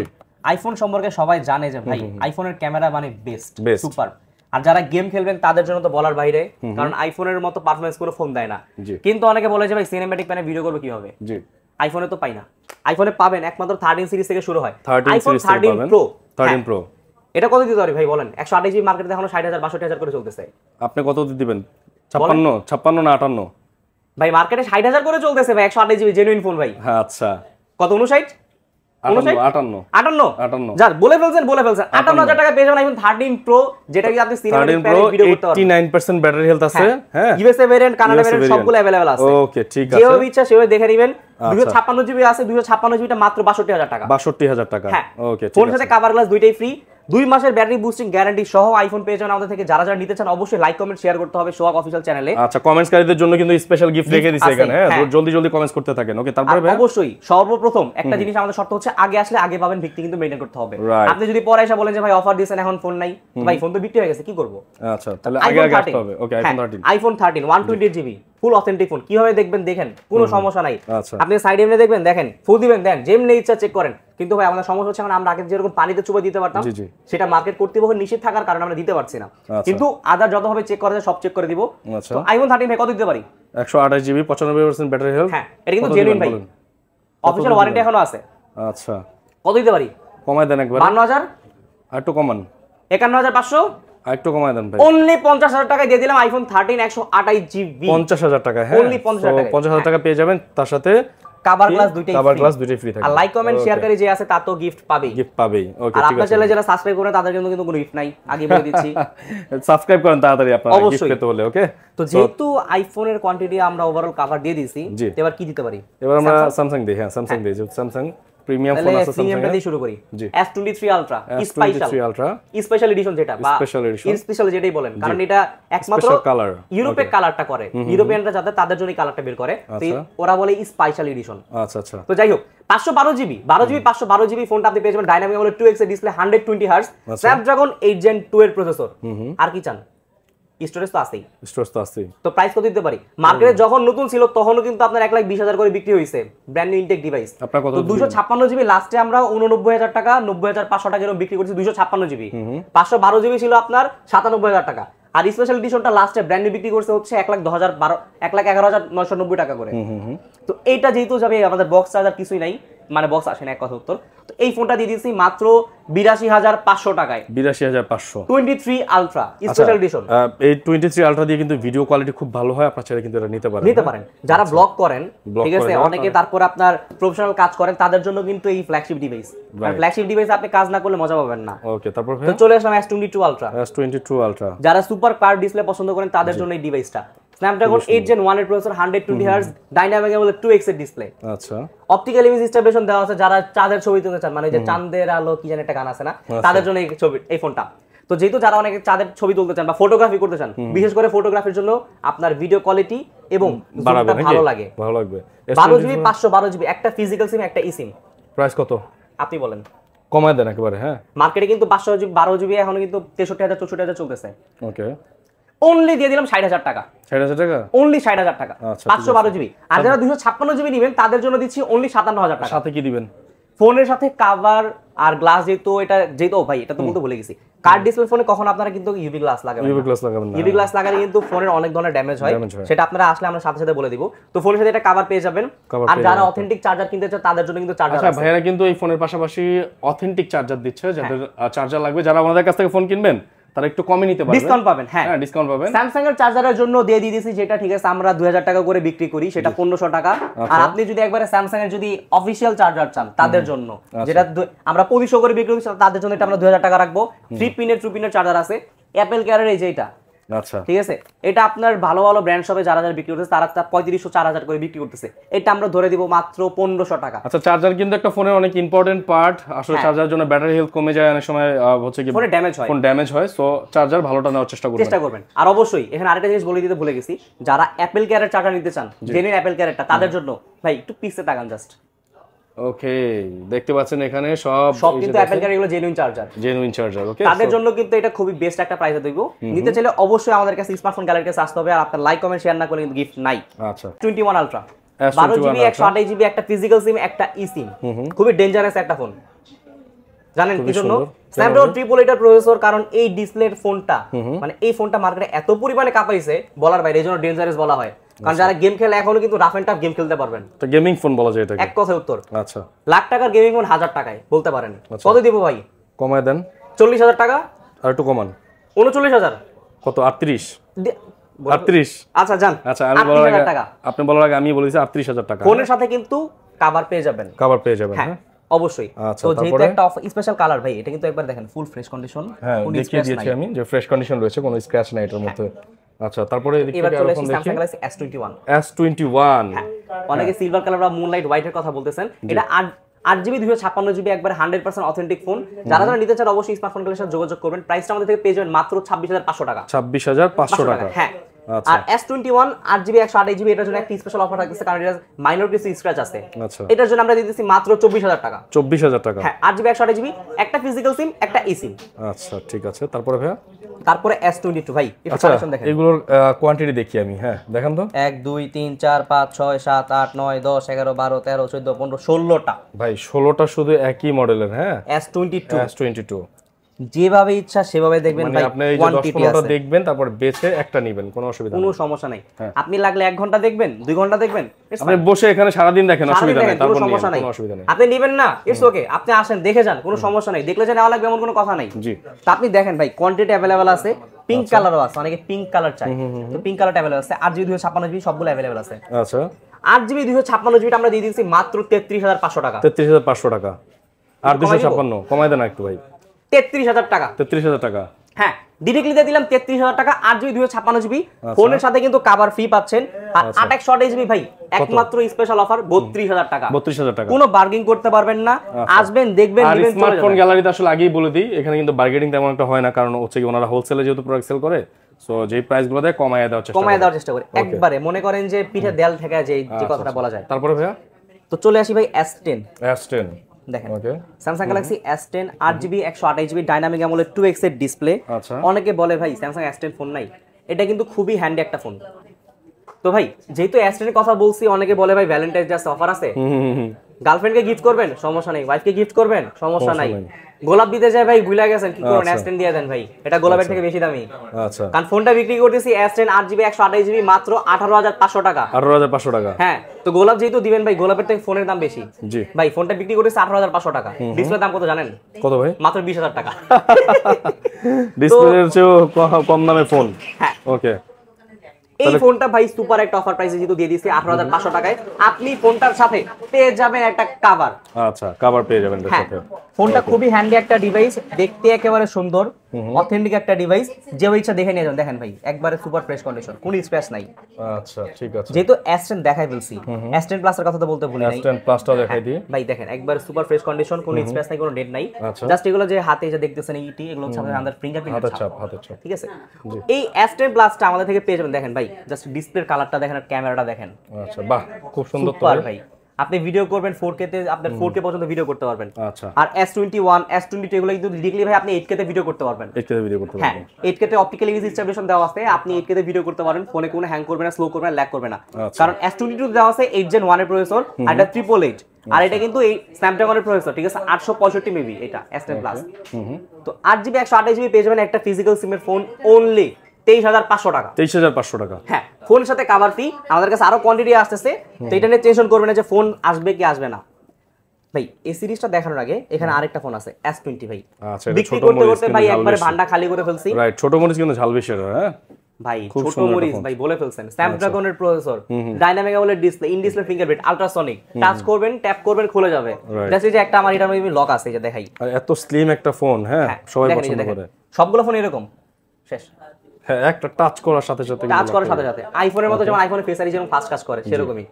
আইফোন সম্পর্কে সবাই জানে যে ভাই আইফোনের ক্যামেরা মানে বেস্ট, সুপার। আর যারা গেম খেলবেন তাদের জন্য তো বলার বাইরে, কারণ আইফোনের মতো পারফরম্যান্স কোনো ফোন দেয় না। কিন্তু অনেকে বলে যে ভাই সিনেম্যাটিক প্যানে ভিডিও করবে কিভাবে? জি, আইফোনে তো পাই না। আইফোনে পাবেন একমাত্র 13 সিরিজ থেকে শুরু হয়। IPhone 13 pro. 13 প্রো এটা কত দিতে পারি ভাই বলেন? 128 জিবি মার্কেটে এখনো 60000 62000 করে চলতেছে। আপনি কত দিবেন? 56 না 58? ভাই মার্কেটে 60000 করে চলতেছে ভাই, 128 জিবি জেনুইন ফোন ভাই। আচ্ছা, কত? 59 58 যার বলে ফেলছেন 58000 টাকা পেয়ে যাবেন আইফোন 13 প্রো, যেটা কি আপনি সিনেম্যাটিক প্যানে ভিডিও করতে পারবেন। 89% ব্যাটারি হেলথ আছে। হ্যাঁ, ইউএসএ ভেরিয়েন্ট, কানাডা ভেরিয়েন্ট সবগুলো अवेलेबल আছে। ওকে, ঠিক আছে, যেভাবে ইচ্ছা সেভাবে দেখে নেবেন। 256 জিবি আছে, 256 জিবিটা মাত্র 62000 টাকা। 62000 টাকা। ওকে, ফোনের সাথে কভার গ্লাস দুইটাই ফ্রি, 2 মাসের ব্যাটারি বুস্টিং গ্যারান্টি সহ আইফোন পেয়ে যাবেন আমাদের থেকে। যারা যারা নিতে চান অবশ্যই লাইক কমেন্ট শেয়ার করতে হবে সোহাগ অফিশিয়াল চ্যানেলে। আচ্ছা, কমেন্টসকারীদের জন্য কিন্তু স্পেশাল গিফট রেখে দিয়েছি এখানে। হ্যাঁ, জলদি জলদি কমেন্টস করতে থাকেন। ওকে, তারপরে ভাই অবশ্যই সর্বপ্রথম একটা জিনিস আমাদের শর্ত হচ্ছে আগে আসলে আগে পাবেন, ভিত্তি কিন্তু মেইনটেইন করতে হবে। আপনি যদি পরে এসে বলেন যে ভাই অফার দিয়েছেন এখন ফোন নাই, ভাই ফোন তো বিক্রি হয়ে গেছে, কি করব? আচ্ছা, তাহলে আগে আগে আসতে হবে। Okay, iPhone 13 128 GB full authentic phone, কিভাবে দেখবেন দেখেন, কোনো সমস্যা নাই। আপনি সাইড এমনি দেখবেন, দেখেন ফুল দিবেন, দেন যেমনি ইচ্ছা চেক করেন। কিন্তু ভাই আমাদের সমস্যা হচ্ছে আমরা আগে যেরকম পানিতে চুবাই দিতে পারতাম, সেটা মার্কেট কর্তৃপক্ষ নিষেধ থাকার কারণে আমরা দিতে পারছি না। কিন্তু আদার যতভাবে চেক করা যায় সব চেক করে দিব। তো আইফোন 13 ভাই কত দিতে পারি? 128 জিবি 95% ব্যাটারি হেলথ। হ্যাঁ, এটা কিন্তু জেনুইন ভাই, অফিশিয়াল ওয়ারেন্টি এখনো আছে। আচ্ছা, কত দিতে পারি? কমায় দেন একবার। 52000 আর একটু কমান। 51500 আর একটু কমায় দেন ভাই। অনলি 50000 টাকায় দিয়ে দিলাম আইফোন 13 128 জিবি। 50000 টাকা। হ্যাঁ, অনলি 50000 টাকা পেয়ে যাবেন, তার সাথে কভার গ্লাস দুইটাই ফ্রি থাকবে। আর লাইক কমেন্ট শেয়ার করে যে আছে তা তো গিফট পাবেই। ওকে, ঠিক আছে। আর আপনারা চ্যানেলে যারা সাবস্ক্রাইব করেন তাদের জন্য কিন্তু কোনো গিফট নাই, আগে বলে দিচ্ছি। সাবস্ক্রাইব করেন তাড়াতাড়ি আপনারা গিফট পেতে হলে। ওকে, তো যেহেতু আইফোনের কোয়ান্টিটি আমরা ওভারঅল কভার দিয়ে দিয়েছি, এবার কি দিতে পারি? এবার আমরা স্যামসাং দেই। হ্যাঁ, স্যামসাং দেই। স্যামসাং প্রিমিয়াম ফোন আছে, প্রিমিয়ামটা দিয়ে শুরু করি। S23 আলট্রা স্পেশাল এডিশন, যেটা বা স্পেশাল যেটাই বলেন, কারণ এটা একমাত্র ইউরোপে কালারটা করে, ইউরোপিয়ানরা যাতে তাদের জন্য কালারটা বের করে, তো ওরা বলে স্পেশাল এডিশন। আচ্ছা আচ্ছা, তো যাই হোক 512 জিবি 512 জিবি ফোনটা আপনি পেয়ে যাবেন ডাইনামিক অ্যামোলেড 2x এর ডিসপ্লে, 120 হার্টজ, স্ন্যাপড্রাগন 8 Gen 2 এর প্রসেসর। আর কি চান? স্টোরেজ তো আছেই, স্টোরেজ তো আছেই। তো প্রাইস কত দিতে পারি? মার্কেটে যখন নতুন ছিল তখনও কিন্তু আপনার 1,20,000 করে বিক্রি হয়েছে ব্র্যান্ড নিউ ইনটেক ডিভাইস। আপনার কত? তো 256 জিবি লাস্টে আমরা 89,000 টাকা 90,500 টাকা এরকম বিক্রি করছি 256 জিবি। 512 জিবি ছিল আপনার 97,000 টাকা। আর স্পেশাল এডিশনটা লাস্টে ব্র্যান্ড নিউ বিক্রি করছে হচ্ছে 1,11,990 টাকা করে। তো এইটা যেহেতু যাবে আমাদের বক্স চার্জার কিছুই নাই, মানে বক্স আসে না, এক কথা উত্তর। তো এই ফোনটা দিয়ে দিয়েছি মাত্র 82,500 টাকায়। 82,500 23 আলট্রা স্পেশাল এডিশন। এই 23 আলট্রা দিয়ে কিন্তু ভিডিও কোয়ালিটি খুব ভালো হয়, আপনারা চাইলে কিন্তু এটা নিতে পারেন। যারা ব্লগ করেন, ঠিক আছে, অনেকে তারপর আপনার প্রফেশনাল কাজ করেন, তাদের জন্য কিন্তু এই ফ্ল্যাগশিপ ডিভাইস। আর ফ্ল্যাগশিপ ডিভাইস আপনি কাজ না করলে মজা পাবেন না। ওকে, তারপর তো চলে আসলাম S22 আলট্রা। S22 আলট্রা যারা সুপার কার্ভ ডিসপ্লে পছন্দ করেন তাদের জন্য এই ডিভাইসটা। স্ন্যাপড্রাগন 8 Gen 1 এর processor, 120 Hz dynamic AMOLED 2x এর ডিসপ্লে। আচ্ছা, অপটিক্যাল ইমেজ স্টেবিলাইজেশন দেওয়া আছে। যারা চাঁদের ছবি তুলতে চান, মানে যে চাঁদের আলো কি জানি একটা গান আছে না, তাদের জন্য এই ফোনটা। তো যেহেতু যারা অনেকে চাঁদের ছবি তুলতে চান বা ফটোগ্রাফি করতে চান, বিশেষ করে ফটোগ্রাফির জন্য আপনার ভিডিও কোয়ালিটি এবং জুমটা ভালো লাগবে। 12 জিবি 512 জিবি, একটা ফিজিক্যাল সিম একটা ই সিম। প্রাইস কত আপনি বলেন, কমায় দেন একেবারে। হ্যাঁ, মার্কেটে কিন্তু 500 জিবি 12 জিবি এখনো কিন্তু 63,000 64,000 চলতেছে। ওকে, অনলি দিয়ে দিলাম 60,000 টাকা। 60,000 টাকা, অনলি 60,000 টাকা। 512 জিবি। আর যারা 256 জিবি নেবেন তাদের জন্য দিচ্ছি অনলি 57,000 টাকা। সাথে কি দিবেন? ফোনের সাথে কভার আর গ্লাস, যেহেতু ভাই এটা তো বলতে ভুলে গেছি, কার্ড ডিসপ্লে ফোনে কখন আপনারা কিন্তু ইউভি গ্লাস লাগাবেন। ইউভি গ্লাস লাগালে কিন্তু ফোনের অনেক ধরনের ড্যামেজ হয়, সেটা আপনারা আসলে আমরা সাথে সাথে বলে দিব। তো ফোনের সাথে এটা কভার পেয়ে যাবেন। আর যারা অথেন্টিক চার্জার কিনতে চান তাদের জন্য কিন্তু চার্জার আছে। আচ্ছা, ভাইরা কিন্তু এই ফোনের পাশাপাশি অথেন্টিক চার্জার দিচ্ছে। যাদের চার্জার লাগবে, যারা আমাদের কাছ থেকে ফোন কিনবেন তারা একটু কমে নিতে পারবেন, ডিসকাউন্ট পাবেন। হ্যাঁ, ডিসকাউন্ট পাবেন। স্যামসাং এর চার্জারের জন্য দিয়ে দিয়েছি, যেটা ঠিক আছে আমরা 2000 টাকা করে বিক্রি করি, সেটা 1500 টাকা। আর আপনি যদি একবারে স্যামসাং এর যদি অফিশিয়াল চার্জার চান তাদের জন্য, যেটা আমরা 2500 করে বিক্রি করি, তাদের জন্য এটা আমরা 2000 টাকা রাখবো। 3 পিনের 2 পিনের চার্জার আছে, অ্যাপল কেয়ারের এই যে এটা। আচ্ছা, ঠিক আছে, এটা আপনার ভালো ভালো ব্র্যান্ড শপে যারা যারা বিক্রি করতেছে তারা 3500 4000 করে বিক্রি করতেছে, এটা আমরা ধরে দিব মাত্র 1500 টাকা। আচ্ছা, চার্জার কিন্তু একটা ফোনের অনেক ইম্পর্টেন্ট পার্ট। আসলে চার্জারের জন্য ব্যাটারি হেলথ কমে যায়, অনেক সময় হচ্ছে কি ফোনে ড্যামেজ হয়। সো চার্জার ভালোটা নেওয়ার চেষ্টা করবেন। আর অবশ্যই এখানে আরেকটা জিনিস বলে দিতে ভুলে গেছি, যারা অ্যাপল কেয়ারের চার্জার নিতে চান, জেনুইন অ্যাপল কেয়ারটা, তাদের জন্য ভাই একটু পিছে তাকান জাস্ট। ওকে, দেখতে পাচ্ছেন এখানে সব কিন্তু অ্যাপল কেয়ার এগুলো জেনুইন চার্জার। ওকে, তাদের জন্য কিন্তু এটা খুবই বেস্ট একটা প্রাইসে দেব। নিতে চাইলে অবশ্যই আমাদের কাছে স্মার্টফোন গ্যালারির কাছে আসতে হবে। আর আপনার লাইক কমেন্ট শেয়ার না করলে কিন্তু গিফট নাই। আচ্ছা, 21 আলট্রা 12 জিবি 128 জিবি, একটা ফিজিক্যাল সিম একটা ই সিম। খুবই ডেঞ্জারাস একটা ফোন, জানেন কি জন্য? স্ন্যাপড্রাগন 888 এর প্রসেসর, কারণ এই ডিসপ্লের ফোনটা, মানে এই ফোনটা মার্কেটে এত পরিমাণে কাঁপাইছে বলার বাইরে, এই জন্য ডেঞ্জারাস বলা হয়। কারণ যারা গেম খেলে এখনো কিন্তু রাফ এন্ড টাফ গেম খেলতে পারবেন। তো গেমিং ফোন বলা যায় এটাকে, এক কথায় উত্তর। আচ্ছা, লাখ টাকার গেমিং ফোন 1000 টাকায় বলতে পারেন। কত দিব ভাই? কমায় দেন। 40,000 টাকা, আর একটু কমান। 39,000 কত? 38। আচ্ছা জান, আচ্ছা, আমি বলার আগে আপনি বলার আগে আমি বলেছি 38,000 টাকা। ফোনের সাথে কিন্তু কভার পেয়ে যাবেন। হ্যাঁ, অবশ্যই। তো যেহেতু একটা স্পেশাল কালার ভাই, এটা কিন্তু একবার দেখেন ফুল ফ্রেশ কন্ডিশন। হ্যাঁ, দেখিয়ে দিয়েছি আমি যে ফ্রেশ কন্ডিশন রয়েছে, কোনো স্ক্র্যাচ নাই এটার মধ্যে। আচ্ছা, তারপরে এবার চলে আসি স্যামসাং গ্যালাক্সি S21। অনেকে সিলভার কালার বা মুনলাইট হোয়াইট এর কথা বলতেছেন। এটা 8 জিবি 256 জিবি, একবার 100% অথেন্টিক ফোন। যারা যারা নিতে চান অবশ্যই স্মার্টফোন গ্যালারির সাথে যোগাযোগ করবেন। প্রাইসটা আমাদের থেকে পেয়ে যাবেন মাত্র 26,500 টাকা। 26,500 টাকা। হ্যাঁ, আর S21 8 জিবি 128 জিবি, এটার জন্য একটা স্পেশাল অফার থাকতেছে, কারণ এটা মাইনর কিছু স্ক্র্যাচ আছে। আচ্ছা, এটার জন্য আমরা দিতেছি মাত্র 24,000 টাকা। 24,000 টাকা। হ্যাঁ, 8 জিবি 128 জিবি, একটা ফিজিক্যাল সিম একটা ই সিম। আচ্ছা, ঠিক আছে। তারপরে ভাইয়া, তারপরে S22 ভাই, এটা কালেকশন দেখেন। এগুলোর কোয়ান্টিটি দেখি আমি। হ্যাঁ, দেখেন তো। 1 2 3 4 5 6 7 8 9 10 11 12 13 14 15 16টা ভাই, 16টা শুধু একই মডেলের। হ্যাঁ, S22 যেভাবে ইচ্ছা সেভাবে দেখবেন ভাই। আপনি এই যে 10-15টা দেখবেন, তারপর বেছে একটা নেবেন, কোনো অসুবিধা নেই, কোনো সমস্যা নাই। আপনি লাগলে 1 ঘন্টা দেখবেন, 2 ঘন্টা দেখবেন, আপনি বসে এখানে সারা দিন দেখেন, অসুবিধা নেই, তারপর কোনো অসুবিধা নেই। আপনি নেবেন না, ইটস ওকে, আপনি আসেন দেখে যান, কোনো সমস্যা নাই। দেখলে যে নেওয়া লাগবে এমন কোনো কথা নাই। জি, তো আপনি দেখেন ভাই, কোয়ান্টিটি अवेलेबल আছে, পিঙ্ক কালারও আছে, অনেকে পিঙ্ক কালার চায়, তো পিঙ্ক কালারটা अवेलेबल আছে। 8 জিবি 256 জিবি সবগুলো अवेलेबल আছে। আচ্ছা, 8 জিবি 256 জিবিটা আমরা দিয়ে দিয়েছি মাত্র 33,500 টাকা। 33,500 টাকা। আর 256 কমাই দেন একটু ভাই। 33,000 টাকা। 33,000 টাকা। হ্যাঁ, ডিরেক্টলি দিয়ে দিলাম 33,000 টাকা। 8 জিবি 256 জিবি, ফোনের সাথে কিন্তু কভার ফ্রি পাচ্ছেন। আর 8 জিবি ভাই একমাত্র স্পেশাল অফার 32,000 টাকা। 32,000 টাকা। কোনো বার্গেনিং করতে পারবেন না, আসবেন দেখবেন নেবেন। স্মার্টফোন গ্যালারিতে আসলে আগেই বলে দিই, এখানে কিন্তু বার্গেনিং তেমন একটা হয় না, কারণ হচ্ছে কি ওনারা হোলসেলে যেহেতু প্রোডাক্ট সেল করে, সো যেই প্রাইসগুলো দেয় কমায় দেওয়ার চেষ্টা করে। একবারে মনে করেন যে পিঠে দেয়াল ঠেকা যে কথাটা বলা যায়। তারপরে ভাইয়া, তো চলে আসি ভাই S10 দেখেন। Samsung Galaxy S10 8 GB 128 GB dynamic AMOLED 2x এর ডিসপ্লে। অনেকে বলে ভাই স্যামসাং S10 ফোন নাই, এটা কিন্তু খুবই হ্যান্ডি একটা ফোন। তো ভাই যেহেতু S10 এর কথা বলছি, অনেকে বলে ভাই ভ্যালেন্টাইন ডে অফার আছে, গার্লফ্রেন্ডকে গিফট করবেন সমস্যা নেই, ওয়াইফকে গিফট করবেন সমস্যা নাই, গোলাপ দিতে যায় ভাই ভুলে গেছেন কি করবেন, S10 দিয়ে দেন ভাই, এটা গোলাপের থেকে বেশি দামি। আচ্ছা, কারণ ফোনটা বিক্রি করতেছি S10 8GB 128GB মাত্র 18,500 টাকা। 18,500 টাকা। হ্যাঁ, তো গোলাপ যেহেতু দিবেন ভাই, গোলাপের থেকে ফোনের দাম বেশি। জি ভাই ফোনটা বিক্রি করতেছি 18,500 টাকা। ডিসপ্লে দাম কত জানেন? কত ভাই? মাত্র 20,000 টাকা। ডিসপ্লের চেয়েও কম দামে ফোন। হ্যাঁ ওকে, এই ফোনটা ভাই সুপার একটা অফার প্রাইসে যেহেতু দিয়ে দিচ্ছি 18,500 টাকায়, আপনি ফোনটার সাথে পেয়ে যাবেন একটা কভার। আচ্ছা, কভার পেয়ে যাবেন এর সাথে। ফোনটা খুবই হ্যান্ডি একটা ডিভাইস, দেখতে একেবারে সুন্দর, অথেন্টিক একটা ডিভাইস, যে ইচ্ছা দেখে নিয়ে যান। দেখেন ভাই একবারে সুপার ফ্রেশ কন্ডিশন, কোনো স্ক্র্যাচ নাই। আচ্ছা ঠিক আছে, যেহেতু S10 দেখাই ফেলছি, S10 প্লাস এর কথা তো বলতে ভুলি নাই, S10 প্লাসটা দেখাই দিই ভাই। দেখেন একবারে সুপার ফ্রেশ কন্ডিশন, কোনো স্ক্র্যাচ নাই, কোনো ডেট নাই। আচ্ছা, জাস্ট এগুলো যে হাতে যে দেখতেছেন এইটি, এগুলো হচ্ছে আমাদের আন্ডার ফিঙ্গারপ্রিন্ট হাতের ছাপ। ঠিক আছে। এই S10 প্লাসটা আমাদের থেকে পেয়ে যাবেন। দেখেন ভাই জাস্ট ডিসপ্লের কালারটা দেখেন আর ক্যামেরাটা দেখেন। আচ্ছা বাহ, খুব সুন্দর তো ভাই। আপনি ভিডিও করবেন 4K তে, আপনার 4K পর্যন্ত ভিডিও করতে পারবেন। আচ্ছা, আর S21 S22 এগুলো কিন্তু ডিরেক্টলি ভাই আপনি 8K তে ভিডিও করতে পারবেন। 8K তে ভিডিও করতে হ্যাঁ, পারবেন। 8K তে অপটিক্যাল ইমেজ স্টেবিলাইজেশন দেওয়া আছে, আপনি 8K তে ভিডিও করতে পারবেন, ফোনে কোনো হ্যাং করবে না, স্লো করবে না, ল্যাগ করবে না। কারণ S22 দেওয়া আছে 8 Gen 1 এর প্রসেসর, আর এটা 888, আর এটা কিন্তু এই স্ন্যাপড্রাগনের প্রসেসর, ঠিক আছে, 865 মেবি এটা S10 প্লাস। তো 8GB 128GB পেয়ে যাবেন একটা ফিজিক্যাল সিমের ফোন অনলি 23,500 টাকা। 23,500 টাকা। হ্যাঁ, ফোনের সাথে কভার ফ্রি। আমাদের কাছে আরো কোয়ান্টিটি আসতেছে, তো এটা নিয়ে টেনশন করবেন না যে ফোন আসবে কি আসবে না। ভাই এই সিরিজটা দেখানোর আগে এখানে আরেকটা ফোন আছে S20 ভাই। আচ্ছা, এটা বিক্রি ছোট করতে মরিচ করতে ভাই একবারে ভান্ডা খালি করে ফেলছি। রাইট, ছোট মরিচ কিন্তু ঝাল বেশি হয়। হ্যাঁ ভাই ছোট মরিচ ভাই বলে ফেলছেন। স্ন্যাপড্রাগনের processor, dynamic AMOLED display, in display fingerprint, ultrasonic, touch করবেন, ট্যাপ করবেন, খুলে যাবে। দেখছি যে একটা আমার এটা লক আছে, এই যে দেখাই। আর এত স্লিম একটা ফোন, হ্যাঁ সবাই পছন্দ করে। সবগুলো ফোন এরকম শেষ। হ্যাঁ, একটা টাচ করার সাথে সাথে আইফোনের মতো যেমন আইফোনের ফেস আইডি যেমন ফাস্ট কাজ করে সেরকমই।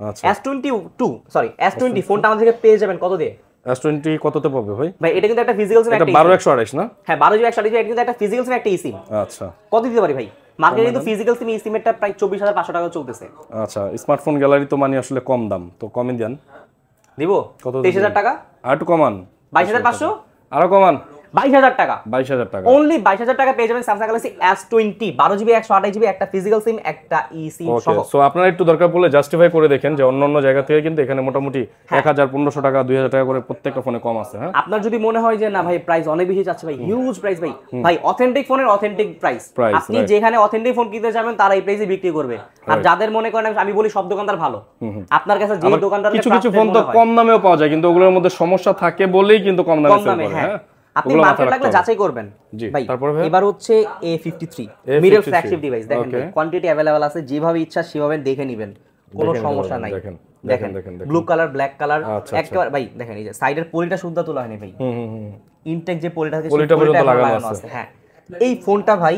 আচ্ছা, S20 ফোনটা আমাদের থেকে পেয়ে যাবেন কত দিয়ে? S20 কততে পাবে ভাই? ভাই এটা কিন্তু একটা ফিজিক্যাল সিম, এটা 12/128 না? হ্যাঁ 12GB 128GB, এটা কিন্তু একটা ফিজিক্যাল সিম, একটা eSIM। আচ্ছা, কত দিতে পারি ভাই? মার্কেটে কিন্তু ফিজিক্যাল সিম eSIM এরটা প্রায় 24,500 টাকা চলতেছে। আচ্ছা, স্মার্টফোন গ্যালারি তো মানে আসলে কম দাম, তো কমই দেন। দিব কত? 23,000 টাকা। আর একটু কমান। 22,500। আরো কমান। 22,000 টাকা। 22,000 টাকা। অনলি 22,000 টাকা পেয়ে যাবেন Samsung Galaxy S20 12GB 128GB, একটা ফিজিক্যাল সিম, একটা eSIM সহ। সো আপনারা একটু দরকার পড়লে জাস্টিফাই করে দেখেন যে অন্য জায়গা থেকে কিন্তু এখানে মোটামুটি 1,000 1,500 টাকা 2,000 টাকা করে প্রত্যেকটা ফোনে কম আছে। হ্যাঁ, আপনার যদি মনে হয় যে না ভাই প্রাইস অনেক বেশি যাচ্ছে, ভাই হিউজ প্রাইস ভাই অথেন্টিক ফোনের অথেন্টিক প্রাইস। আপনি যেখানে অথেন্টিক ফোন কিনতে যাবেন তারা এই প্রাইসে বিক্রি করবে। আর যাদের মনে করেন, আমি বলি সব দোকানদার ভালো, আপনার কাছে যে দোকানদার, কিছু ফোন তো কম দামেও পাওয়া যায়, কিন্তু ওগুলোর মধ্যে সমস্যা থাকে বলেই কিন্তু কম দামে সেল করে। হ্যাঁ, আপনি মার্কেট লাগলে যাচাই করবেন। ভাই এবার হচ্ছে A53 মিরর ফ্ল্যাগশিপ ডিভাইস। দেখেন ভাই কোয়ান্টিটি अवेलेबल আছে, যেভাবে ইচ্ছা সেভাবে দেখে নেবেন, কোনো সমস্যা নাই। দেখেন ব্লু কালার, ব্ল্যাক কালার একেবারে ভাই। দেখেন এই যে সাইডের পলিটা শুদ্ধ তোলা হয়নি ভাই, ইনটেক যে পলিটা থাকে পলিটা পর্যন্ত লাগানো আছে। হ্যাঁ, এই ফোনটা ভাই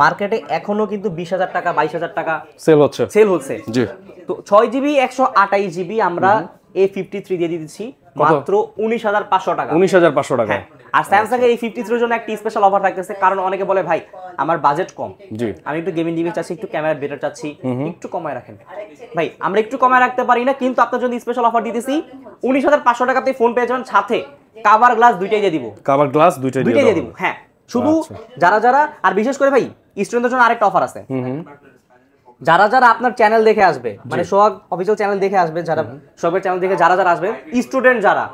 মার্কেটে এখনো কিন্তু 20,000 টাকা 22,000 টাকা সেল হচ্ছে। জি, তো 6GB 128GB আমরা A53 দিয়ে দিচ্ছি মাত্র 19,500 টাকা। 19,500 টাকা। আর স্যামসাং এর এই 53 এর জন্য একটা স্পেশাল অফার থাকতেছে, কারণ অনেকে বলে ভাই আমার বাজেট কম, আমি একটু গেমিং ডিভাইস চাচ্ছি, একটু ক্যামেরা বেটার চাচ্ছি, একটু কমায় রাখেন। ভাই আমরা একটু কমায় রাখতে পারি না, কিন্তু আপনার জন্য স্পেশাল অফার দিতেছি 19,500 টাকা আপনি ফোন পেয়ে যাবেন, সাথে কভার গ্লাস দুইটাই দিয়ে দিব। কভার গ্লাস দুইটাই দিয়ে দিব। হ্যাঁ, শুধু যারা আর বিশেষ করে ভাই স্টুডেন্টদের জন্য আরেকটা অফার আছে। যারা আপনার চ্যানেল দেখে আসবে, মানে সোহাগ অফিসিয়াল চ্যানেল দেখে আসবে, যারা সোহাগের চ্যানেল দেখে যারা আসবে, স্টুডেন্ট যারা,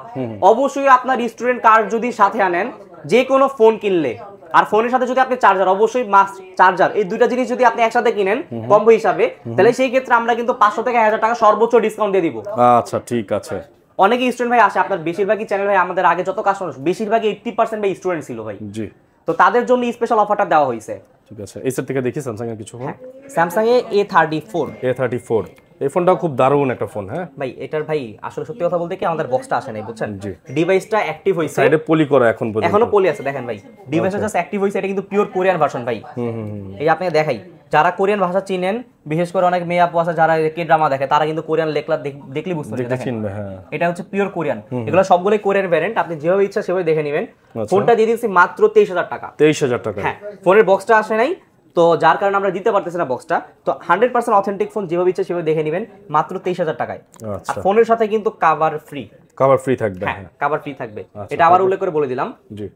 অবশ্যই আপনার স্টুডেন্ট কার্ড যদি সাথে আনেন, যে কোনো ফোন কিনলে, আর ফোনের সাথে যদি আপনি চার্জার, অবশ্যই মাস্ট চার্জার, এই দুইটা জিনিস যদি আপনি একসাথে কিনেন কম্বো হিসাবে, তাহলে সেই ক্ষেত্রে আমরা কিন্তু 500 থেকে 1,000 টাকা সর্বোচ্চ ডিসকাউন্ট দিয়ে দিব। আচ্ছা ঠিক আছে। অনেকে স্টুডেন্ট ভাই আসে, আপনার বেশিরভাগই চ্যানেল ভাই আমাদের আগে যত কাস্টমার, বেশিরভাগই 80% ভাই স্টুডেন্ট ছিল ভাই। জি, তো তাদের জন্য স্পেশাল অফারটা দেওয়া হয়েছে। ঠিক আছে, এই সেট থেকে দেখি স্যামসাং এর কিছু ফোন। স্যামসাং এ A34 এই ফোনটাও খুব দারুণ একটা ফোন। হ্যাঁ ভাই, এটার ভাই আসলে সত্যি কথা বলতে কি আমাদের বক্সটা আসে নাই, বুঝছেন? ডিভাইসটা অ্যাক্টিভ হইছে, সাইডে পলি করা এখনো পলি আছে। দেখেন ভাই ডিভাইসটা জাস্ট অ্যাক্টিভ হইছে, এটা কিন্তু পিওর কোরিয়ান ভার্সন ভাই। এই যে আপনাকে দেখাই, যারা কোরিয়ান ভাষা চিনেন, বিশেষ করে অনেক মেয়ে আপু আছে যারা কে ড্রামা দেখে, তারা কিন্তু কোরিয়ান লেখলা দেখলি বুঝতে পারবে। দেখেন এটা হচ্ছে পিওর কোরিয়ান, এগুলো সবগুলোই কোরিয়ান ভ্যারিয়েন্ট, আপনি যেভাবে ইচ্ছা সেভাবে দেখে নেবেন। ফোনটা দিয়ে দিচ্ছি মাত্র 23,000 টাকা। 23,000 টাকা। হ্যাঁ, ফোনের বক্সটা আসে নাই, তো যার কারণে আমরা দিতে পারতেছি না বক্সটা। তো 100% অথেন্টিক ফোন, যেভাবে ইচ্ছা সেভাবে দেখে নেবেন মাত্র 23,000 টাকায়। আর ফোনের সাথে কিন্তু কভার ফ্রি থাকবে। হ্যাঁ, কভার ফ্রি থাকবে, এটা আবার উল্লেখ করে বলে দিলাম। জি,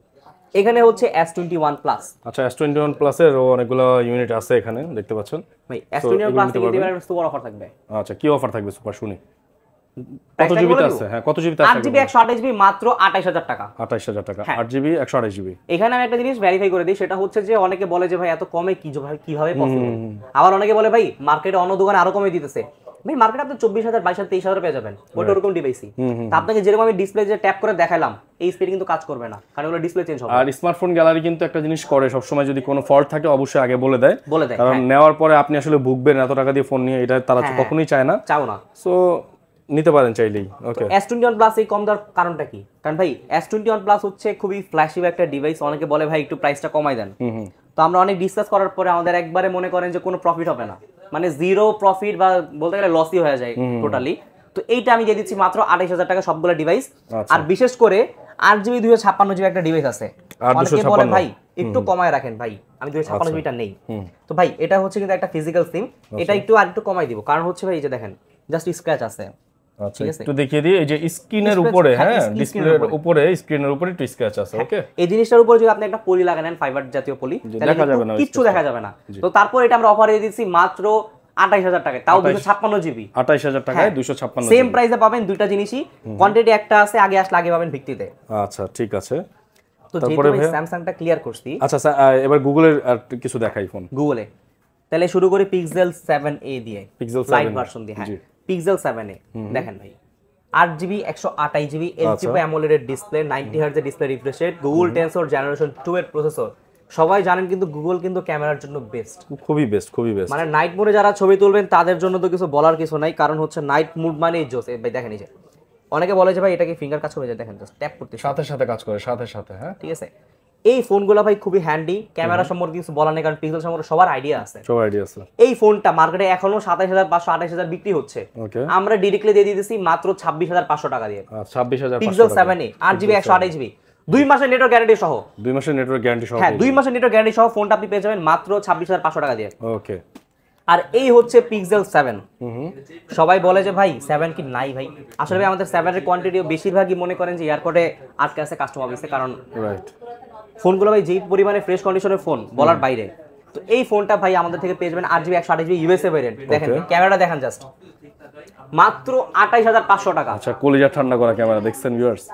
এখানে হচ্ছে S21 প্লাস। আচ্ছা S21 প্লাস এর অনেকগুলো ইউনিট আছে এখানে দেখতে পাচ্ছেন ভাই S21 প্লাস এর এবার সুপার অফার থাকবে। আচ্ছা কি অফার থাকবে সুপার শুনি? কত জিবি আছে? হ্যাঁ কত জিবি আছে? 8GB 128GB মাত্র 28000 টাকা। 28000 টাকা 8GB 128GB। এখানে আমি একটা জিনিস ভেরিফাই করে দিই, সেটা হচ্ছে যে অনেকে বলে যে ভাই এত কমে কিভাবে পসিবল। আবার অনেকে বলে ভাই মার্কেটে অন্য দোকানে আরো কমে দিতেছে। ভাই মার্কেটে আপনি 24000 22000 23000 পেয়ে যাবেন ওটা ওরকম ডিভাইসই। তা আপনাকে যেরকম আমি ডিসপ্লে যে ট্যাপ করে দেখালাম এই স্পিড কিন্তু কাজ করবে না, কারণ ওগুলো ডিসপ্লে চেঞ্জ হবে। আর স্মার্টফোন গ্যালারি কিন্তু একটা জিনিস করে সব সময়, যদি কোনো ফল্ট থাকে অবশ্যই আগে বলে দেয়, কারণ নেওয়ার পরে আপনি আসলে ভুগবেন এত টাকা দিয়ে ফোন নিয়ে, এটা তারা কখনোই চায় না। চাও না, সো নিতে পারেন চাইলেই। ওকে S21 প্লাস এই কম দেওয়ার কারণটা কি? কারণ ভাই S21 প্লাস হচ্ছে খুবই ফ্ল্যাশি একটা ডিভাইস। অনেকে বলে ভাই একটু প্রাইসটা কমাই দেন, তো আমরা অনেক ডিসকাস করার পরে আমাদের একবারে মনে করেন যে কোনো প্রফিট হবে না, মানে জিরো প্রফিট বা বলতে গেলে লসই হয়ে যায় টোটালি। তো এইটা আমি দিয়ে দিচ্ছি মাত্র 28000 টাকা সবগুলো ডিভাইস। আর বিশেষ করে 8GB 256GB একটা ডিভাইস আছে, অনেকে বলে ভাই একটু কমায় রাখেন ভাই, আমি 256GBটা নেই। তো ভাই এটা হচ্ছে কিন্তু একটা ফিজিক্যাল সিম, এটা একটু আর একটু কমাই দিব, কারণ হচ্ছে ভাই এই যে দেখেন জাস্ট স্ক্র্যাচ আছে। আচ্ছা একটু দেখিয়ে দিই, এই যে স্ক্রিনের উপরে, হ্যাঁ ডিসপ্লের উপরে স্ক্রিনের উপরে একটু স্ক্র্যাচ আছে। ওকে এই জিনিসটার উপরে যদি আপনি একটা পলি লাগানেন, ফাইবার জাতীয় পলি, দেখা যাবে না, কিছু দেখা যাবে না। তো তারপর এটা আমরা অফারে দিয়ে দিচ্ছি মাত্র 28000 টাকায়, তাও 256GB। 28000 টাকায় 256 সেম প্রাইসে পাবেন দুইটা জিনিসই, কোয়ান্টিটি একটা আছে, আগে আসলে আগে পাবেন ভিত্তিতে। আচ্ছা ঠিক আছে। তো তারপরে স্যামসাংটা ক্লিয়ার করছি। আচ্ছা এবার গুগলের আর কিছু দেখাই ফোন। গুগলে তাহলে শুরু করি Pixel 7a দিয়ে, Pixel 7 লাইট ভার্সন দিয়ে। হ্যাঁ Pixel 7a দেখেন ভাই 8GB 128GB LCD AMOLED এর ডিসপ্লে, 90Hz এর display refresh rate, Google tensor generation 2 এর প্রসেসর। সবাই জানেন কিন্তু গুগল কিন্তু ক্যামেরার জন্য বেস্ট, খুবই বেস্ট। মানে নাইট মোডে যারা ছবি তুলবেন তাদের জন্য তো কিছু বলার কিছু নাই, কারণ হচ্ছে নাইট মোড মানে জোস। ভাই দেখেন এই যে অনেকে বলে যে ভাই এটা কি ফিঙ্গার কাজ করে, যে দেখেন জাস্ট ট্যাপ করতে সাথে কাজ করে সাথে। হ্যাঁ ঠিক আছে। এই ফোনগুলো ভাই খুবই হ্যান্ডি, ক্যামেরা সম্পর্কে কিছু বলার নেই, কারণ পিক্সেল সম্পর্কে সবার আইডিয়া আছে। এই ফোনটা মার্কেটে এখনো 27500 28000 বিক্রি হচ্ছে, আমরা ডিরেক্টলি দিয়ে দিতেছি মাত্র 26500 টাকা দিয়ে। 26500 Pixel 7a 8GB 128GB 2 মাসের নেটওয়ার্ক গ্যারান্টি সহ। 2 মাসের নেটওয়ার্ক গ্যারান্টি সহ, হ্যাঁ 2 মাসের নেটওয়ার্ক গ্যারান্টি সহ ফোনটা আপনি পেয়ে যাবেন মাত্র 26500 টাকা দিয়ে। ওকে। আর এই হচ্ছে Pixel 7। সবাই বলে যে ভাই 7 কি নাই ভাই, আসলে ভাই আমাদের 7 এর কোয়ান্টিটি বেশিরভাগই মনে করেন যে এয়ারপোর্টে আটকে আছে কাস্টমার অফিসে, কারণ রাইট ফোনগুলো ভাই যে পরিমাণে ফ্রেশ কন্ডিশনের ফোন বলার বাইরে। তো এই ফোনটা ভাই আমাদের থেকে পেয়ে যাবেন 8GB 128GB ইউএসএ ভেরিয়েন্ট। দেখেন ক্যামেরাটা দেখেন জাস্ট মাত্র 28500 টাকা। আচ্ছা কলিজা ঠান্ডা করা ক্যামেরা দেখছেন ভিউয়ার্স।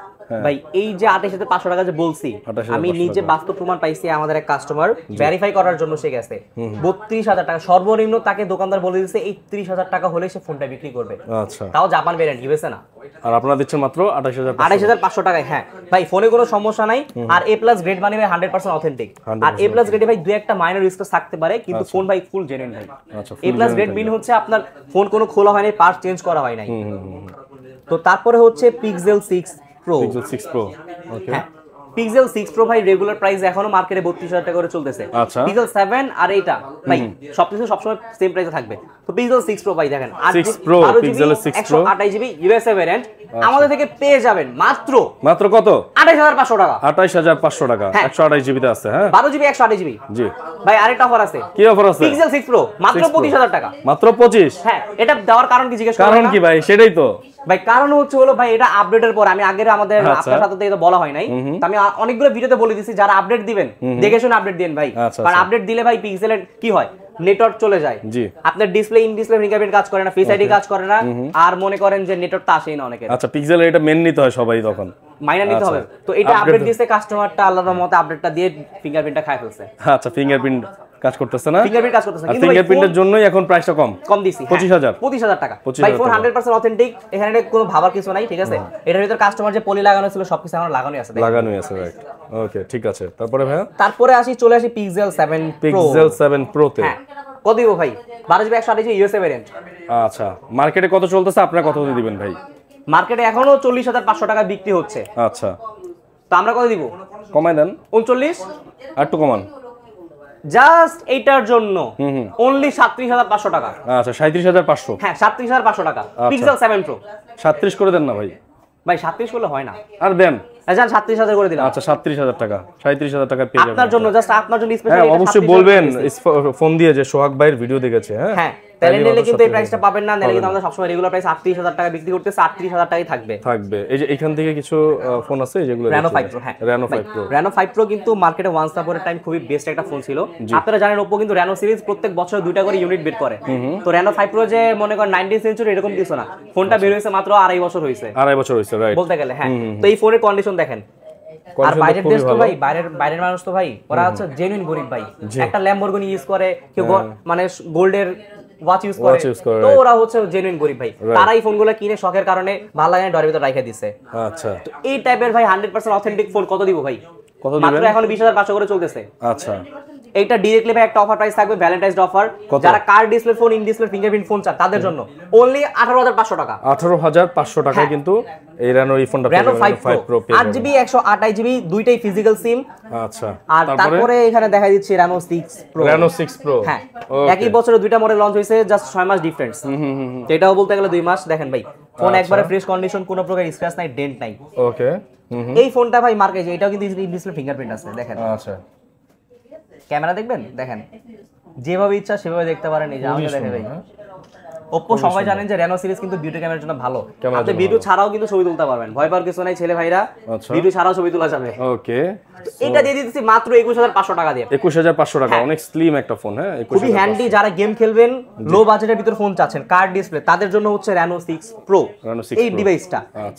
ভাই এই যে 28500 টাকা যে বলছি, আমি নিজে বাস্তব প্রমাণ পাইছি। আমাদের এক কাস্টমার ভেরিফাই করার জন্য সে গেছে 32000 টাকা সর্বনিম্ন, তাকে দোকানদার বলে দিয়েছে এই 30000 টাকা হলে সে ফোনটা বিক্রি করবে। আচ্ছা তাও জাপান ভেরিয়েন্ট ইউএসএ না, আর আপনারা দিচ্ছেন মাত্র 28500 টাকায়। হ্যাঁ ভাই ফোনে কোনো সমস্যা নাই, আর A+ গ্রেড মানে ভাই 100% অথেন্টিক। আর A+ গ্রেডে ভাই দুই একটা মাইনর রিস্ক থাকতে পারে, কিন্তু ফোন ভাই ফুল জেনুইন ভাই। A+ গ্রেড মিন হচ্ছে আপনার ফোন কোনো খোলা হয়নি, পার্টস চেঞ্জ করা হয় নাই। তো তারপরে হচ্ছে Pixel 6 Pro। ওকে Pixel 6 Pro ভাই রেগুলার প্রাইস এখনো মার্কেটে 32000 টাকা করে চলতেছে। Pixel 7 আর এইটা ভাই সবকিছু সবসময় সেম প্রাইসে থাকবে। তো Pixel 6 Pro ভাই দেখেন 128GB ইউএসএ ভেরিয়েন্ট আমাদের থেকে পেয়ে যাবেন মাত্র কত 28500 টাকা। 28500 টাকা 128GB তে আছে। হ্যাঁ 12GB 128GB। জি ভাই আরেকটা অফার আছে। কি অফার আছে? Pixel 6 Pro মাত্র 25000 টাকা। মাত্র 25? হ্যাঁ এটা দেওয়ার কারণ কি জিজ্ঞেস করেন? কারণ কি ভাই সেটাই তো ভাই, কারণ হচ্ছে হলো ভাই এটা আপডেটের পর, আমি আগের আমাদের আপনার সাথে তো বলা হয় নাই, তো আমি অনেকগুলো ভিডিওতে বলে দিছি যারা আপডেট দিবেন দেখে শুনে আপডেট দেন ভাই, কারণ আপডেট দিলে ভাই পিক্সেলের কি হয় নেটওয়ার্ক চলে যায়, আপনার ডিসপ্লে ইন ডিসপ্লে ফিঙ্গারপ্রিন্ট কাজ করে না, ফেস আইডি কাজ করে না, আর মনে করেন যে নেটওয়ার্কটা আসেই না অনেকের। আচ্ছা পিক্সেলের এটা মেন নিতে হয় সবাই, তখন মাইনা নিতে হবে। তো এটা আপডেট দিয়েছে কাস্টমারটা, আল্লাহর মতে আপডেটটা দিয়ে ফিঙ্গারপ্রিন্টটা খায় ফেলছে। আচ্ছা ফিঙ্গারপ্রিন্ট কাজ করতেছে না, ফিঙ্গারপ্রিন্ট কাজ করতেছে, কিন্তু ফিঙ্গারপ্রিন্টের জন্যই এখন প্রাইসটা কম দিছি 25000 টাকা। ভাই ফোন 100% অথেন্টিক, এখানে কোনো ভাবার কিছু নাই, ঠিক আছে। এটার ভিতর কাস্টমার যে পলি লাগানো ছিল সবকিছু আমার লাগানোই আছে রাইট। ওকে ঠিক আছে। তারপরে ভাই তারপরে চলে আসি Pixel 7 Pro তে। হ্যাঁ কত দিব ভাই? 12GB 128GB USA variant. আচ্ছা মার্কেটে কত চলতেছে, আপনারা কত দিবেন ভাই? মার্কেটে এখনো 40500 টাকা বিক্রি হচ্ছে। আচ্ছা তো আমরা কত দিব? কমাই দেন 39, আর একটু কমান জাস্ট এইটার জন্য অনলি 37500 টাকা। আচ্ছা 37500? হ্যাঁ 37500 টাকা Pixel 7 Pro। 37 করে দেন না ভাই? ভাই 37 করলে হয় না, আর দেন আচ্ছা 37000 করে দিলাম। আচ্ছা 37000 টাকা 37000 টাকা পেয়ে যাবেন আপনার জন্য, জাস্ট আপনার জন্য স্পেশালি। হ্যাঁ অবশ্যই বলবেন ফোন দিয়ে যে সোহাগ ভাইয়ের ভিডিও দেখেছে। হ্যাঁ তাহলে নিলে কিন্তু এই প্রাইসটা পাবেন না, নিলে কিন্তু আমাদের সবসময় রেগুলার প্রাইস 38,000 টাকা বিক্রি করতেছে, 38,000 টাকাই থাকবে। এই যে এখান থেকে কিছু ফোন আছে যেগুলো Reno 5 Pro, হ্যাঁ Reno 5 Pro। Reno 5 Pro কিন্তু মার্কেটে ওয়ান্স আপন টাইম খুবই বেস্ট একটা ফোন ছিল। আপনারা জানেন Oppo কিন্তু Reno সিরিজ প্রত্যেক বছর 2টা করে ইউনিট বের করে। তো Reno 5 Pro যে মনে করেন 19th সেঞ্চুরি এরকম কিছু না, ফোনটা বের হয়েছে মাত্র 2.5 বছর হয়েছে, 2.5 বছর হয়েছে রাইট বলতে গেলে। হ্যাঁ, তো এই ফোনের কন্ডিশন দেখেন। আর বাইরের দেশ তো ভাই, বাইরের মানুষ তো ভাই ওরা হচ্ছে জেনুইন গরিব ভাই, একটা ল্যাম্বরগিনি ইউজ করে, কেউ মানে গোল্ডের ওয়াচ ইউজ করে, তো ওরা হচ্ছে জেনুইন গরিব ভাই, তারা এই ফোনগুলো কিনে শখের কারণে ভালো লাগে ডরের ভিতর রাখা দিছে। আচ্ছা, তো এই টাইপের ভাই 100% অথেন্টিক ফোন কত দিব ভাই? কত দিবেন? মাত্র এখন 20,500 করে চলতেছে। আচ্ছা, এইটা ডাইরেক্টলি ভাই একটা অফার প্রাইস থাকবে, ভ্যালেন্টাইন্স ডে অফার। যারা curve display phone, in display fingerprint phone চান তাদের জন্য অনলি 18,500 টাকা। 18,500 টাকায় কিন্তু এই Reno এই ফোনটা Reno 5 Pro 8GB 128GB দুইটাই ফিজিক্যাল সিম। আচ্ছা, আর তারপরে এখানে দেখা দিচ্ছি Reno 6 Pro। হ্যাঁ, একই বছরে দুইটা মডেল লঞ্চ হয়েছে, জাস্ট 6 মাস ডিফারেন্স। তো এটাও বলতে গেলে 2 মাস। দেখেন ভাই ফোন একবারে ফ্রেশ কন্ডিশন, কোনো প্রকার স্ক্র্যাচ নাই, ডেন্ট নাই। ওকে, এই ফোনটা ভাই মার্কেটে এটাও কিন্তু ইন ডিসপ্লে ফিঙ্গারপ্রিন্ট আছে। দেখেন, আচ্ছা, ক্যামেরা দেখবেন, দেখেন যেভাবে ইচ্ছা সেভাবে দেখতে পারেন। এই যে আমাকে দেখেন ভাই, Oppo সবাই জানেন যে Reno সিরিজ কিন্তু ভিডিও ক্যামেরার জন্য ভালো, আপনি ভিডিও ছাড়াও কিন্তু ছবি তুলতে পারবেন, ভয় পাওয়ার কিছু নাই ছেলে ভাইরা, ভিডিও ছাড়াও ছবি তোলা যাবে। ওকে, এটা দিয়ে দিতেছি মাত্র 21,500 টাকা দিয়ে। 21,500 টাকা, অনেক স্লিম একটা ফোন। হ্যাঁ, খুবই হ্যান্ডি। যারা গেম খেলবেন, লো বাজেটের ভিতর ফোন চাচ্ছেন, কার্ড ডিসপ্লে, তাদের জন্য হচ্ছে Reno 6 Pro এই ডিভাইসটা।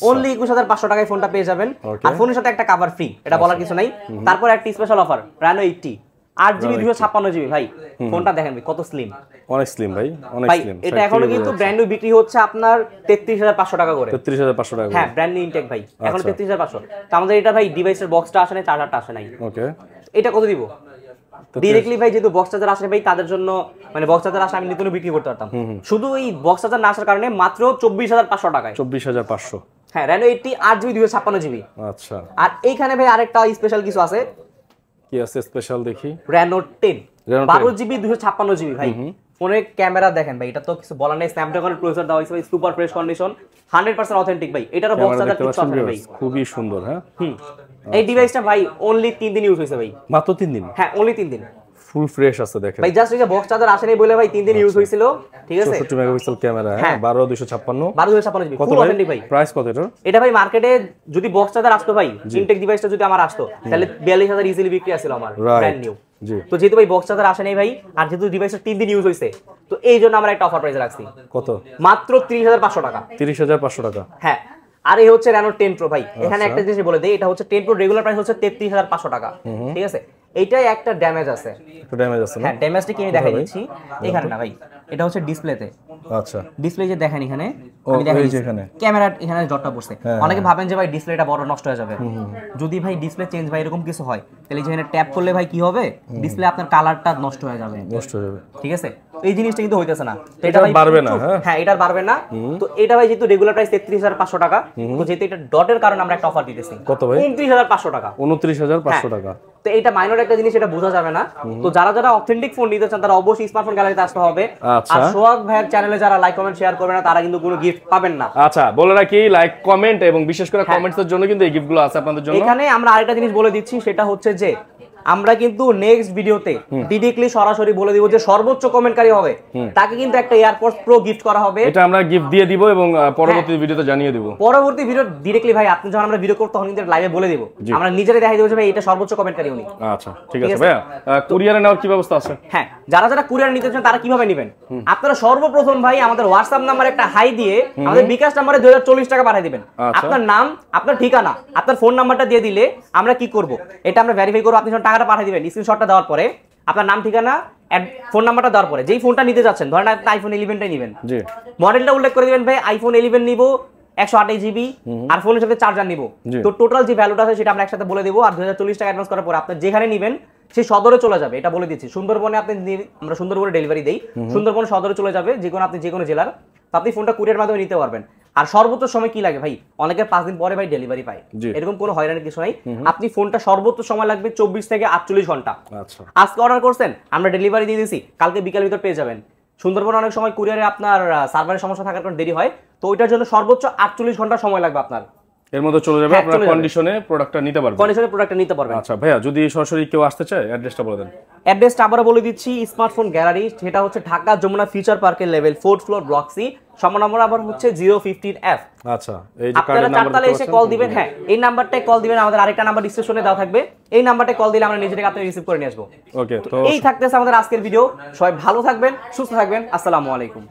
অনলি 21,500 টাকায় ফোনটা পেয়ে যাবেন, আর ফোনের সাথে একটা কভার ফ্রি, এটা বলার কিছু নাই। তারপর একটা special offer Reno 80 8GB 256GB ভাই, ফোনটা দেখেন ভাই কত স্লিম, অনেক স্লিম ভাই, অনেক স্লিম। এটা এখনো কিন্তু ব্র্যান্ড নিউ বিক্রি হচ্ছে আপনার 33,500 টাকা করে। 33,500 টাকা, হ্যাঁ, ব্র্যান্ড নিউ ইনটেক ভাই, এখন 33,500। তো আমাদের এটা ভাই ডিভাইসের বক্সটা আসে না, চার্জারটা আসে নাই। ওকে, এটা কত দিব? ডাইরেক্টলি ভাই যেহেতু বক্স চার্জার আসে ভাই, তাদের জন্য মানে বক্স চার্জার আসে আমি নিতুন বিক্রি করতে পারতাম, শুধু এই বক্স চার্জার না আসার কারণে মাত্র 24,500 টাকায়। 24,500, হ্যাঁ, Reno 80 8GB 256GB। আচ্ছা, আর এইখানে ভাই আরেকটা স্পেশাল কিছু আছে। কি আছে স্পেশাল দেখি? Reno 10 12GB 256GB ভাই। ফোনের ক্যামেরা দেখেন ভাই, এটা তো কিছু বলার নেই, স্ন্যাপড্রাগনের প্রসেসর দেওয়া হয়েছে ভাই, সুপার ফ্রেশ কন্ডিশন, 100% অথেন্টিক ভাই। এটারও বক্স চার্জার কিছু আছে না ভাই, খুবই সুন্দর। হ্যাঁ, এই ডিভাইসটা ভাই অনলি 3 দিন ইউজ হয়েছে ভাই, মাত্র 3 দিন। হ্যাঁ, অনলি 3 দিন, ফুল ফ্রেশ আছে। দেখেন ভাই জাস্ট এই যে বক্স চার্জার আসেনি বলে ভাই 3 দিন ইউজ হয়েছিল, ঠিক আছে। 64 মেগাপিক্সেল ক্যামেরা, হ্যাঁ, 12/256 12/256 কত অথেন্টিক ভাই। প্রাইস কত এটা? এটা ভাই মার্কেটে যদি বক্স চার্জার আসতো ভাই, ইনটেক ডিভাইসটা যদি আমার আসতো, তাহলে 42,000 ইজিলি বিক্রি আসছিল আমার ব্র্যান্ড নিউ। তো যেহেতু ভাই বক্স চার্জার আসে নাই ভাই, আর যেহেতু ডিভাইসটা 3 দিন ইউজ হয়েছে, তো এই জন্য আমরা একটা অফার প্রাইসে রাখছি। কত? মাত্র 30,500 টাকা। 30,500 টাকা, হ্যাঁ। আর এই হচ্ছে Reno 10 Pro ভাই, এখানে একটা জিনিস বলে দেই, এটা হচ্ছে 10 Pro রেগুলার প্রাইস হচ্ছে 33,500 টাকা, ঠিক আছে। এইটাই একটা ড্যামেজ আছে, একটু ড্যামেজ আছে না? হ্যাঁ, ড্যামেজটা কিনে দেখাই দিচ্ছি। এখানে না ভাই, এটা হচ্ছে ডিসপ্লেতে। আচ্ছা, ডিসপ্লে যে দেখেন এখানে, আমি দেখাই দিচ্ছি ক্যামেরা এখানে ডটটা বসছে। অনেকে ভাবেন যে ভাই ডিসপ্লেটা বড় নষ্ট হয়ে যাবে, যদি ভাই ডিসপ্লে চেঞ্জ ভাই এরকম কিছু হয়, তাহলে যেখানে ট্যাপ করলে ভাই কি হবে, ডিসপ্লে আপনার কালারটা নষ্ট হয়ে যাবে, ঠিক আছে। এই জিনিসটা কিন্তু হইতেছে না, তো এটা ভাই বাড়বে না। হ্যাঁ, এটা বাড়বে না। তো এটা ভাই যেহেতু রেগুলার প্রাইস 33,500 টাকা, তো যেহেতু এটা ডটের কারণে আমরা একটা অফার দিতেছি। কত ভাই? 29,500 টাকা। 29,500 টাকা। তো এটা মাইনর একটা জিনিস, এটা বোঝা যাবে না। তো যারা যারা অথেন্টিক ফোন নিতে চান তারা অবশ্যই স্মার্টফোন গ্যালারিতে আসতে হবে। আর সোহাগ ভাইয়ের চ্যানেলে যারা লাইক কমেন্ট শেয়ার করবে না, তারা কিন্তু কোনো গিফট পাবেন না। আচ্ছা, বলে রাখি লাইক কমেন্ট এবং বিশেষ করে কমেন্টসের জন্য কিন্তু এই গিফটগুলো আছে আপনাদের জন্য। এখানে আমরা আরেকটা জিনিস বলে দিচ্ছি, সেটা হচ্ছে যে আমরা কিন্তু নেক্সট ভিডিওতে ডিরেক্টলি সরাসরি বলে দিব যে সর্বোচ্চ কমেন্টকারী হবে তাকে কিন্তু একটা এয়ারপডস প্রো গিফট করা হবে। এটা আমরা গিফট দিয়ে দিব এবং পরবর্তী ভিডিওতে জানিয়ে দিব। পরবর্তী ভিডিও ডিরেক্টলি ভাই আপনি যখন আমরা ভিডিও করতে তখন কিন্তু লাইভে বলে দিব, আমরা নিজেরাই দেখাই দেব যে ভাই এটা সর্বোচ্চ কমেন্টকারী উনি। আচ্ছা, ঠিক আছে ভাইয়া। কুরিয়ারে নেওয়ার কি ব্যবস্থা আছে? হ্যাঁ, যারা যারা কুরিয়ার নিতে চান তারা কিভাবে নেবেন, আপনারা সর্বপ্রথম ভাই আমাদের হোয়াটসঅ্যাপ নাম্বারে একটা হাই দিয়ে আমাদের বিকাশ নাম্বারে 2040 টাকা পাঠিয়ে দিবেন। আপনার নাম, আপনার ঠিকানা, আপনার ফোন নাম্বারটা দিয়ে দিলে আমরা কি করব, এটা আমরা ভেরিফাই করব। আপনি যখন টাকাটা পাঠিয়ে দিবেন, স্ক্রিনশটটা দেওয়ার পরে আপনার নাম, ঠিকানা, ফোন নাম্বারটা দেওয়ার পরে যেই ফোনটা নিতে যাচ্ছেন, ধরেন আপনি আইফোন 11টাই নেবেন, জি, মডেলটা উল্লেখ করে দিবেন ভাই আইফোন 11 নিব, 128GB, আর ফোনের সাথে চার্জার নিব। তো টোটাল যে ভ্যালুটা আছে সেটা আমরা একসাথে বলে দেব। আর 2040 টাকা অ্যাডভান্স করার পর আপনি যেখানে নেবেন সেই সদরে চলে যাবে, এটা বলে দিচ্ছি। সুন্দরবনে আপনি, আমরা সুন্দরবনে ডেলিভারি দেই, সুন্দরবন সদরে চলে যাবে, যে কোনো আপনি যে কোনো জেলার, তো আপনি ফোনটা কুরিয়ার মাধ্যমে নিতে পারবেন। আর সর্বোচ্চ সময় কি লাগে ভাই, অনেকে 5 দিন পরে ভাই ডেলিভারি পায়, এরকম কোনো হয়রানির কিছু নাই। আপনি ফোনটা সর্বোচ্চ সময় লাগবে 24 থেকে 48 ঘন্টা। আচ্ছা, আজকে অর্ডার করছেন, আমরা ডেলিভারি দিয়ে দিছি, কালকে বিকাল ভিতর পেয়ে যাবেন। সুন্দরবন অনেক সময় কুরিয়ারে আপনার সার্ভারের সমস্যা থাকার কারণে দেরি হয়, তো ওইটার জন্য সর্বোচ্চ 48 ঘন্টা সময় লাগবে আপনার। এর মধ্যে চলে যাবে, আপনারা কন্ডিশনে প্রোডাক্টটা নিতে পারবেন। কন্ডিশনে প্রোডাক্টটা নিতে পারবেন। আচ্ছা ভাইয়া, যদি সরাসরি কেউ আসতে চায় অ্যাড্রেসটা বলে দেন। অ্যাড্রেসটা আবারও বলে দিচ্ছি, স্মার্টফোন গ্যালারি, সেটা হচ্ছে ঢাকা যমুনা ফিউচার পার্কের level 4th floor block C, সমান নম্বর আবার হচ্ছে 015F। আচ্ছা, এই যে আপনারা চারতলায় এসে কল দিবেন, হ্যাঁ এই নাম্বারটায় কল দিবেন, আমাদের আরেকটা নাম্বার ডিসক্রিপশনে দেওয়া থাকবে, এই নাম্বারটায় কল দিলে আমরা নিজে থেকে আপনাকে রিসিভ করে নিয়ে আসবো। ওকে, তো এই থাকতেছে আমাদের আজকের ভিডিও। সবাই ভালো থাকবেন, সুস্থ থাকবেন, আসসালামু আলাইকুম।